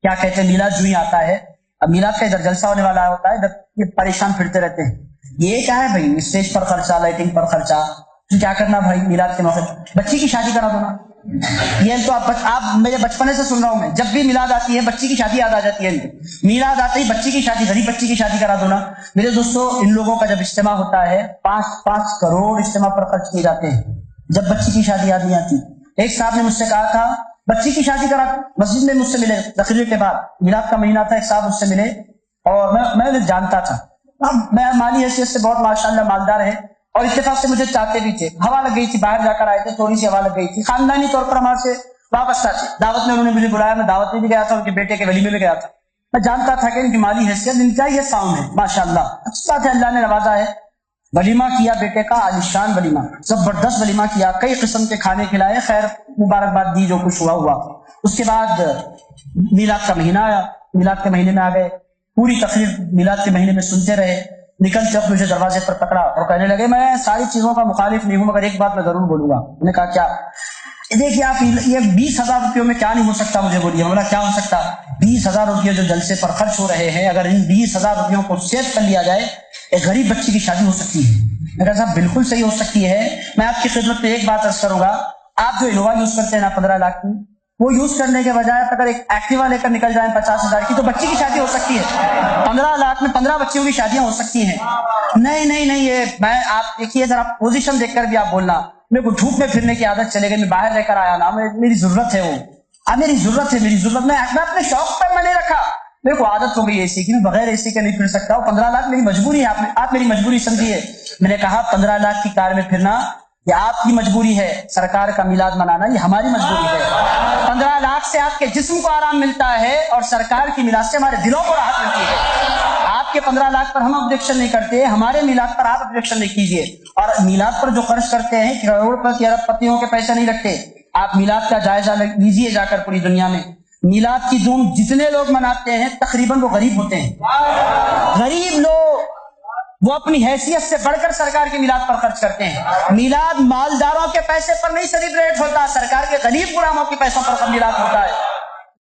کیا کہتے ہیں میلاد جو ہی آتا ہے، اب میلاد کا ادھر جلسہ ہونے والا ہوتا ہے، ادھر یہ پریشان پھرتے رہتے ہیں، یہ کیا ہے بھائی، اسٹیج پر خرچہ، لائٹنگ پر خرچہ، کیا کرنا بھائی میلاد کے موقع بچی کی شادی کرا دو نا۔ یہ تو آپ میرے بچپنے سے سن رہا ہوں میں، جب بھی میلاد آتی ہے بچی کی شادی یاد آ جاتی ہے، میلاد آتے ہی بچی کی شادی، غریب بچی کی شادی کرا دو نا۔ میرے دوستو، ان لوگوں کا جب اجتماع ہوتا ہے 5 کروڑ اجتماع پر خرچ کیے جاتے ہیں، جب بچی کی شادی یاد نہیں آتی۔ ایک صاحب نے مجھ سے کہا تھا بچی کی شادی کرا، مسجد میں مجھ سے ملے تقریر کے بعد، میلاد کا مہینہ تھا، ایک صاحب مجھ سے ملے اور میں انہیں جانتا تھا، اب میں مالی حیثیت سے بہت ماشاءاللہ مالدار ہے، اور اتفاق سے مجھے چاہتے بھی تھے، ہوا لگ گئی تھی، باہر جا کر آئے تھے، تھوڑی سی ہوا لگ گئی تھی، خاندانی طور پر ہمارے سے وابستہ تھے، دعوت میں انہوں نے مجھے بلایا، میں دعوت میں بھی گیا تھا، ان کے بیٹے کے ولیمے میں گیا تھا، میں جانتا تھا کہ ان کی مالی حیثیت انتہائی ساؤنڈ ہے، ماشاءاللہ اچھی بات ہے، اللہ نے نوازا ہے۔ ولیمہ کیا بیٹے کا، عالیشان ولیمہ، زبردست ولیمہ کیا، کئی قسم کے کھانے کھلائے، خیر مبارکباد دی، جو کچھ ہوا۔ اس کے بعد میلاد کا مہینہ آیا، میلاد کے مہینے میں آ گئے، پوری تقریر میلاد کے مہینے میں سنتے رہے، نکلتے وقت مجھے دروازے پر پکڑا اور کہنے لگے میں ساری چیزوں کا مخالف نہیں ہوں مگر ایک بات میں ضرور بولوں گا۔ میں نے کہا کیا؟ دیکھیے آپ، یہ 20,000 روپیوں میں کیا نہیں ہو سکتا، مجھے بولیے۔ بولا کیا ہو سکتا؟ 20,000 روپیے جو جلسے پر خرچ ہو رہے ہیں، اگر ان 20,000 روپیوں کو سیو کر لیا جائے، ایک غریب بچی کی شادی ہو سکتی ہے۔ میں کہا صاحب بالکل صحیح ہو سکتی ہے، میں آپ کی خدمت میں ایک بات عرض کروں گا، آپ جو انووا یوز کرتے ہیں نا 15 لاکھ کی، وہ یوز کرنے کے بجائے اگر ایک ایکٹیوا لے کر نکل جائیں 50,000 کی، تو بچی کی شادی ہو سکتی ہے۔ 15 لاکھ میں 15 بچیوں کی شادیاں ہو سکتی ہیں۔ نہیں یہ میں، آپ دیکھیے ذرا پوزیشن دیکھ کر بھی آپ بولنا، میرے کو دھوپ میں پھرنے کی عادت چلے گئی، میں باہر لے کر آیا نا، میری ضرورت ہے، وہ میری ضرورت ہے، میں اپنے شوق پر میں نہیں رکھا، میرے کو عادت ہو گئی اے سی کی، میں بغیر اے سی کے نہیں پھر سکتا ہوں، 15 لاکھ میری مجبوری ہے، آپ میری مجبوری سمجھیے۔ میں نے کہا 15 لاکھ کی کار میں پھرنا یہ آپ کی مجبوری ہے، سرکار کا میلاد منانا یہ ہماری مجبوری ہے۔ 15 لاکھ سے آپ کے جسم کو آرام ملتا ہے اور سرکار کی میلاد سے ہمارے دلوں کو راحت ملتی ہے۔ آپ کے 15 لاکھ پر ہم آبجیکشن نہیں کرتے، ہمارے میلاد پر آپ آبجیکشن نہیں کیجیے۔ اور میلاد پر جو خرچ کرتے ہیں کروڑ ارب پتیوں کے پیسے نہیں رکھتے، آپ میلاد کا جائزہ لیجیے جا کر پوری دنیا میں، میلاد کی دھوم جتنے لوگ مناتے ہیں تقریباً وہ غریب ہوتے ہیں، غریب لوگ، وہ اپنی حیثیت سے بڑھ کر سرکار کی میلاد پر خرچ کرتے ہیں۔ میلاد مالداروں کے پیسے پر نہیں سیلیبریٹ ہوتا، سرکار کے غریب غلاموں کے پیسوں پر میلاد ہوتا ہے۔